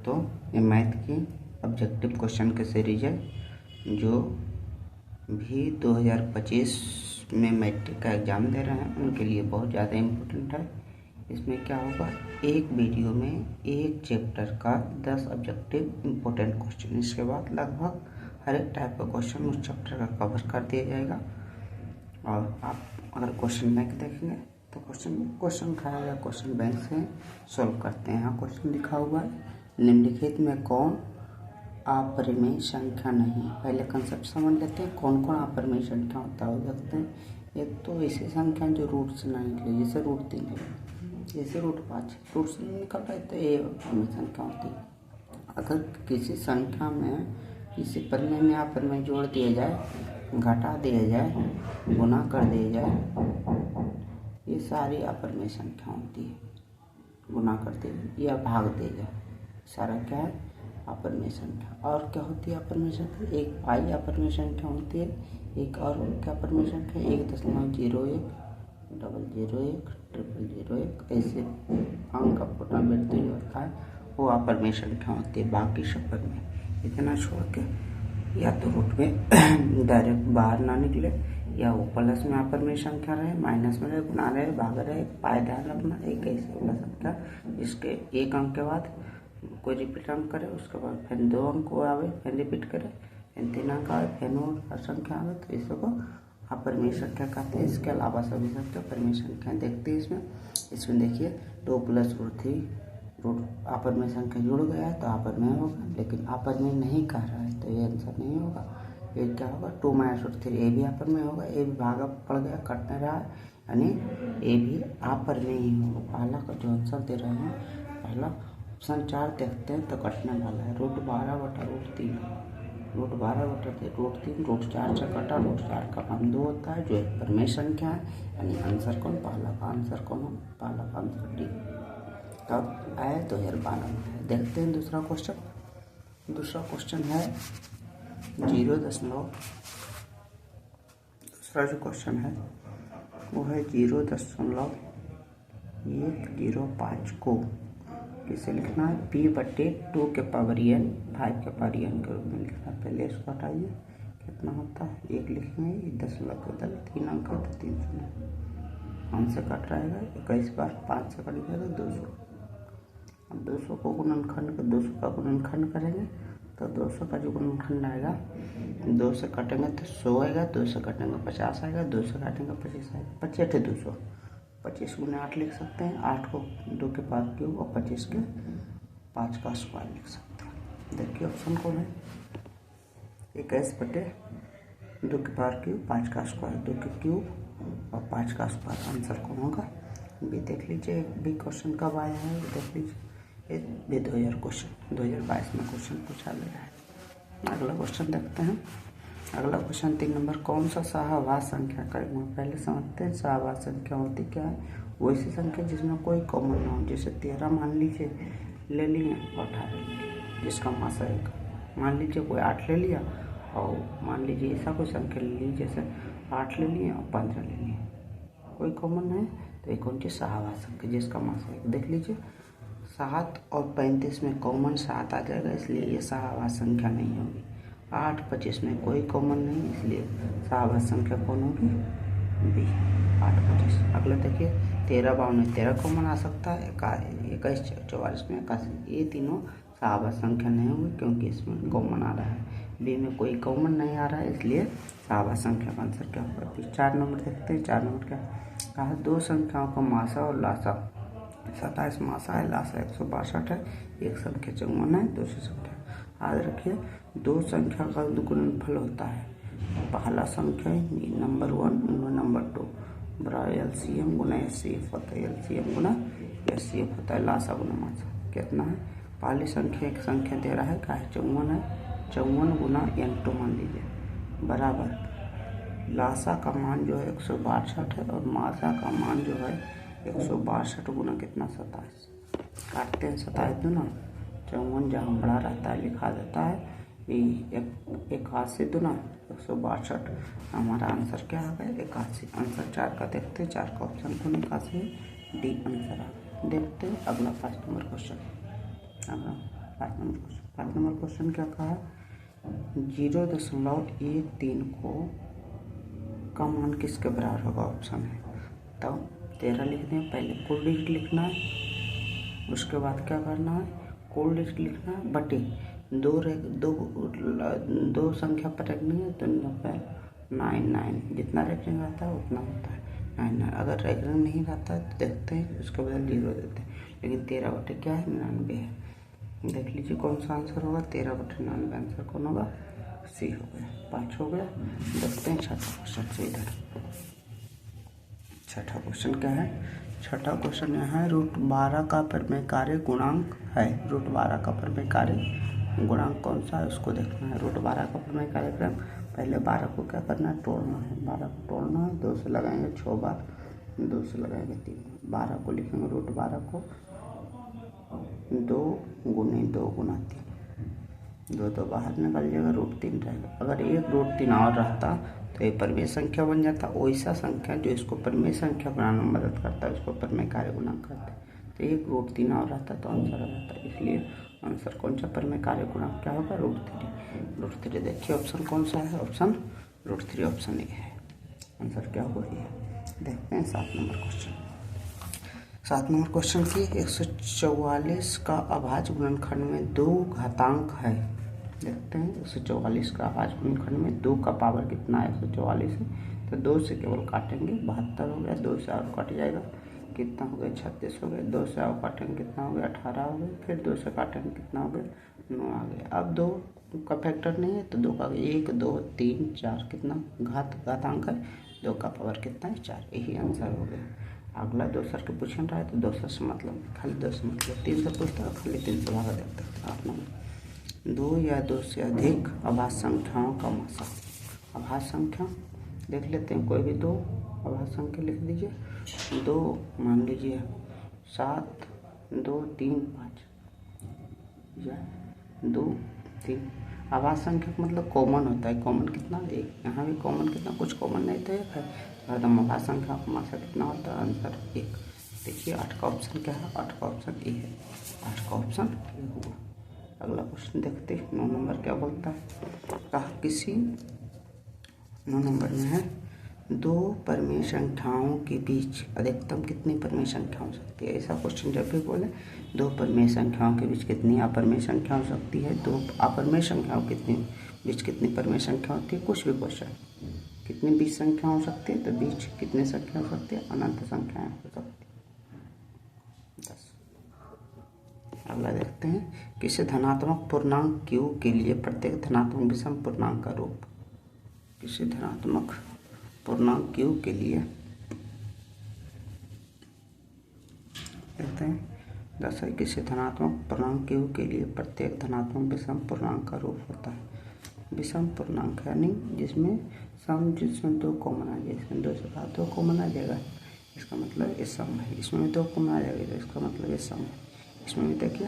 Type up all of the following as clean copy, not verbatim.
तो ये मैथ की ऑब्जेक्टिव क्वेश्चन की सीरीज है जो भी 2025 में मैट्रिक का एग्ज़ाम दे रहे हैं उनके लिए बहुत ज़्यादा इम्पोर्टेंट है। इसमें क्या होगा, एक वीडियो में एक चैप्टर का 10 ऑब्जेक्टिव इम्पोर्टेंट क्वेश्चन, इसके बाद लगभग हर एक टाइप का क्वेश्चन उस चैप्टर का कवर कर दिया जाएगा। और आप अगर क्वेश्चन बैंक देखेंगे तो क्वेश्चन का है, क्वेश्चन बैंक से सॉल्व करते हैं। यहाँ क्वेश्चन लिखा हुआ है, निम्नलिखित में कौन अपरिमेय संख्या नहीं। पहले कंसेप्ट समझ लेते हैं, कौन कौन अपरिमेय संख्या होता है। देखते हैं, एक तो ऐसी संख्या जो रूट से नहीं निकले, जैसे रूट 3 है, जैसे रूट 5 रूट से नहीं निकल रहा है तो ये अपरिमेय संख्या होती है। अगर किसी संख्या में किसी परिमेय में अपरिमेय जोड़ दिया जाए, घटा दिया जाए, गुना कर दिया जाए, ये सारी अपरिमेय संख्या होती है। गुना कर दिया जाए या भाग दिया जाए, सारा क्या है, अपरिमेय संख्या। और क्या होती है अपरिमेय संख्या, एक पाई अपरिमेय संख्या होती है, एक और क्या अपरिमेय संख्या, 1.01, 001, 0001, ऐसे अंक का फोटा वृद्धि होता है, वो अपरिमेय संख्या होती है। बाकी सब परिमेय, इतना छोड़ के या तो रूट में डायरेक्ट बाहर ना निकले, या वो प्लस में अपरिमेय संख्या रहे, माइनस में रहे, गुना रहे, भाग रहे, पाई ध्यान रखना। एक ऐसी वाला संख्या जिसके एक अंक के बाद कोई रिपीट अंक करे, उसके बाद फिर 2 अंक को आवे, फिर रिपीट करे, फिर 3 अंक आवे, फिर और संख्या आवे, तो इसको अपरिमेय संख्या कहते हैं। इसके अलावा सभी संख्या परिमेय संख्या देखते हैं। इसमें देखिए 2 + √3 रूट अपरिमेय संख्या जुड़ गया है तो अपरिमेय होगा, लेकिन अपरिमेय नहीं कह रहा है तो ये आंसर नहीं होगा। ये क्या होगा, 2 - √3, ये भी अपरिमेय होगा, ये भी भागा पड़ गया, कट नहीं रहा है, यानी ये भी अपरिमेय ही होगा। पहला का जो आंसर दे रहे हैं, पहला ऑप्शन 4 देखते हैं तो कटने वाला है। √12/√3, √12/3, √3 से कटा, √4 का मान 2 होता है जो एक परिमेय संख्या है, यानी आंसर कौन, पहला का आंसर कौन, पहला का आंसर डी। तब आए 2012 में। देखते हैं दूसरा क्वेश्चन। दूसरा क्वेश्चन है 0. दूसरा जो क्वेश्चन है वो है 0.105 को किसे लिखना है, p/2 के पावर n 5 के पावर n के रूप में लिखना है। पहले इसको हटाइए, कितना होता है, 1 लिखेंगे, 10 के 3 अंक है तो 3 0, 5 से कट रहेगा, 21 बार 5 से कट जाएगा 200। अब 200 को गुणनखंड का 200 का गुणनखंड करेंगे तो 200 का जो गुणनखंड आएगा, 2 से कटेंगे तो 100 आएगा, 2 से कटेंगे 50 आएगा, 2 से काटेंगे 25 आएगा, 25 × 200, 25 × 8 लिख सकते हैं, 8 को 2 के पावर क्यूब और 25 के 5 का स्क्वायर लिख सकते हैं। देखिए ऑप्शन कौन है, 21/2 के पावर क्यूब 5 का स्क्वायर, 2 के क्यूब और 5 का स्क्वायर, आंसर कौन होगा। भी देख लीजिए, भी क्वेश्चन कब आया है देख लीजिए, ये 2022 में क्वेश्चन पूछा गया है। अगला क्वेश्चन देखते हैं। अगला क्वेश्चन 3 नंबर, कौन सा सहवास संख्या का गुणा। पहले समझते हैं सहवास संख्या होती क्या है। वो ऐसी संख्या जिसमें कोई कॉमन ना हो, जैसे 13 मान लीजिए ले लिए और 18 ले लिए, जिसका मासा 1। मान लीजिए कोई 8 ले लिया, और मान लीजिए ऐसा कोई संख्या ले लीजिए जैसे 8 ले लिए और 15 ले लिए, कोई कॉमन है तो एक कौन सी सहवास संख्या जिसका मासा 1। देख लीजिए 7 और 35 में कॉमन 7 आ जाएगा, इसलिए ये सहवास संख्या नहीं होगी। 8 25 में कोई कॉमन नहीं, इसलिए सहवास संख्या कौन होगी, बी, 8 25। अगला देखिए 13 52 में 13 कॉमन आ सकता है, 21 44 में 81, ये तीनों सहवास संख्या नहीं होंगे क्योंकि इसमें कॉमन आ रहा है। बी में कोई कॉमन नहीं आ रहा है, इसलिए सहवास संख्या का आंसर क्या होगा। फिर 4 नंबर देखते हैं। 4 नंबर क्या कहा, 2 संख्याओं का मासा और लासा 27 मासा है, लासा 162 है, एक संख्या 54 है, दूसरी संख्या। याद रखिए 2 संख्या का गुणनफल होता है, पहला संख्या नंबर 1 नंबर 2 बड़ा LCM गुना HCF होता है, LCM गुना HCF होता है, लासा गुना मासा। कितना है, पहली संख्या एक संख्या दे रहा है, क्या है, 54 है, 54 गुना n2 मान लीजिए बराबर लासा का मान जो है 162 है, और मासा का मान जो है 162 गुना कितना, 27। काटते हैं 27 दूना 54, जहाँ बड़ा रहता है लिखा देता है, 81 दूना 162, हमारा आंसर क्या आ गया, 81। आंसर 4 का देखते हैं, 4 का ऑप्शन कौन, 81, डी आंसर आ गया। देखते हैं अगला 5 नंबर क्वेश्चन। पाँच नंबर क्वेश्चन क्या कहा है, 0.13 का मान किसके बराबर होगा, ऑप्शन है। तो 13 लिख दें, पहले कुल डिजिट लिखना है, उसके बाद क्या करना है, कुल डिजिट लिखना है बटे दो संख्या पर रखनी है तो 9 जितना रेगुलर आता है उतना होता है 9। अगर रेगुलर नहीं रहता है तो देखते हैं उसके बदले 0 देते हैं, लेकिन 13 बटे क्या है 99 है। देख लीजिए कौन सा आंसर होगा, 13 बटे 99 आंसर कौन होगा, सी हो गया। 5 हो गया। देखते हैं छठा क्वेश्चन से इधर। छठा क्वेश्चन क्या है, छठा क्वेश्चन यह है, √12 का परिमेय कार्य गुणांक है। √12 का परिमेय कार्य गुणांक कौन सा है उसको देखना है। √12 का परिमेय कार्यक्रम, पहले 12 को क्या करना है, तोड़ना है। 12 को तोड़ना है, 2 से लगाएंगे 6 बार, 2 से लगाएंगे 3। 12 को लिखेंगे, √12 को 2 गुने 2 गुना 3, 2 तो बाहर निकल जाएगा, √3 रहेगा। अगर एक √3 और रहता तो ये परिमेय संख्या बन जाता। वैसा संख्या जो इसको परिमेय संख्या बनाने में मदद करता है उसको परिमेय कार्य गुणांक कहते हैं। तो एक √3 और रहता तो आंसर आ जाता, इसलिए आंसर कौन सा परिमेय कार्य गुणांक क्या होगा, √3। देखिए ऑप्शन कौन सा है, ऑप्शन √3, ऑप्शन ए है। आंसर क्या होगा ये। देखते हैं 7 नंबर क्वेश्चन। 7 नंबर क्वेश्चन की 144 का अभाज्य गुणनखंड में 2 घातांक है। देखते हैं 144 का अभाज्य गुणनखंड में 2 का पावर कितना है, 144 है तो 2 से केवल काटेंगे, 72 हो गया, 2 से और कट जाएगा, कितना हो गया 36 हो गया, 2 से और काटेंगे कितना हो गया 18 हो गया, फिर 2 से काटेंगे कितना हो गया 9 आ गया। अब 2 का फैक्टर नहीं है तो 2 का 1 2 3 4 कितना घातांक है, 2 का पावर कितना है 4, यही आंसर हो गया। अगला 2 सर के पूछन रहा है तो 2 से मतलब खाली 2 से मतलब 3 से पूछता है, खाली 3 से भागा देखते हैं। 8 नंबर, 2 या 2 से अधिक अभाज्य संख्याओं का मासा। अभाज्य संख्या देख लेते हैं, कोई भी 2 अभाज्य संख्या लिख दीजिए। 2 मान लीजिए 7 2 3 5 या 2 3। अभाज्य संख्या का मतलब कॉमन होता है, कॉमन कितना 1, यहाँ भी कॉमन कितना, कुछ कॉमन नहीं था 1 है, एकदम अभाज्य संख्या का मासा कितना होता है, आंसर 1। देखिए 8 का ऑप्शन क्या है, 8 का ऑप्शन ए है, 8 का ऑप्शन ए हुआ। अगला क्वेश्चन देखते हैं 9 नंबर क्या बोलता है, कहा किसी 9 नंबर में है 2 परिमेय संख्याओं के बीच अधिकतम कितनी परिमेय संख्या हो सकती है। ऐसा क्वेश्चन जब भी बोले 2 परिमेय संख्याओं के बीच कितनी अपरिमेय संख्या हो सकती है, 2 अपरिमेय संख्याओं के बीच कितनी परिमेय संख्या होती है, कुछ भी क्वेश्चन कितनी बीच संख्या हो सकती है तो बीच कितनी संख्या हो सकती है, अनंत संख्याएं हो सकती है 10। अगला देखते हैं, किसी धनात्मक पूर्णांक q के लिए प्रत्येक धनात्मक विषम पूर्णांक का रूप। किसी धनात्मक पूर्णांक q के लिए देखते हैं 10 है, किसी धनात्मक पूर्णांक q के लिए प्रत्येक धनात्मक विषम पूर्णांक का रूप होता है। विषम पूर्णांक यानी जिसमें 2 कॉमन आ जाए, इसमें 2 से बाद 2 कॉमन आ जाएगा, इसका मतलब ये सम है। इसमें भी 2 कॉमन आ जाएगा तो इसका मतलब ये सम है। इसमें भी देखिए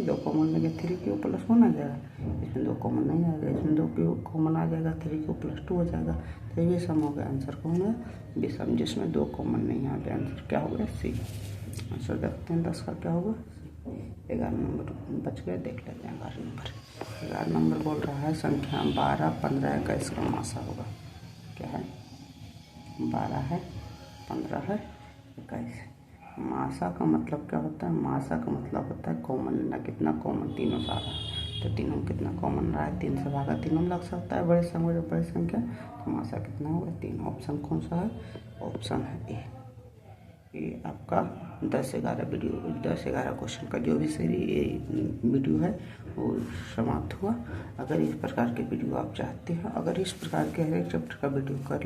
2 कॉमन लगे 3q + 1 आ जाएगा, इसमें 2 कॉमन नहीं आएगा, इसमें 2q कॉमन आ जाएगा, 3q + 2 हो जाएगा, तो ये सम हो गया। आंसर कौन है, विषम, जिसमें 2 कॉमन नहीं आ गया, आंसर क्या होगा सी। आंसर देखते हैं 10 का क्या होगा, 11 नंबर बच गए, देख लेते हैं 11 नंबर। 11 नंबर बोल रहा है संख्या 12 15 21 का मासा होगा। क्या है, 12 है 15 है 21। मासा का मतलब क्या होता है, मासा का मतलब होता है कॉमन लेना, कितना कॉमन, तीनों से आ रहा है तो तीनों कितना कॉमन रहा है, 3 से भागा तीनों लग सकता है, बड़े समय बड़ी संख्या, तो मासा कितना होगा 3। ऑप्शन कौन सा है, ऑप्शन है ए। ये आपका 10-11 क्वेश्चन का जो भी वीडियो है वो समाप्त हुआ। अगर इस प्रकार के वीडियो आप चाहते हैं, अगर इस प्रकार के हर एक चैप्टर का वीडियो कर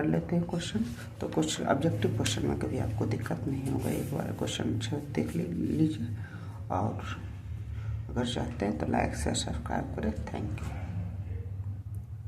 लेते हैं क्वेश्चन, तो कुछ ऑब्जेक्टिव क्वेश्चन में कभी आपको दिक्कत नहीं होगा। एक बार क्वेश्चन देख लीजिए, और अगर चाहते हैं तो लाइक से सब्सक्राइब करें। Thank you.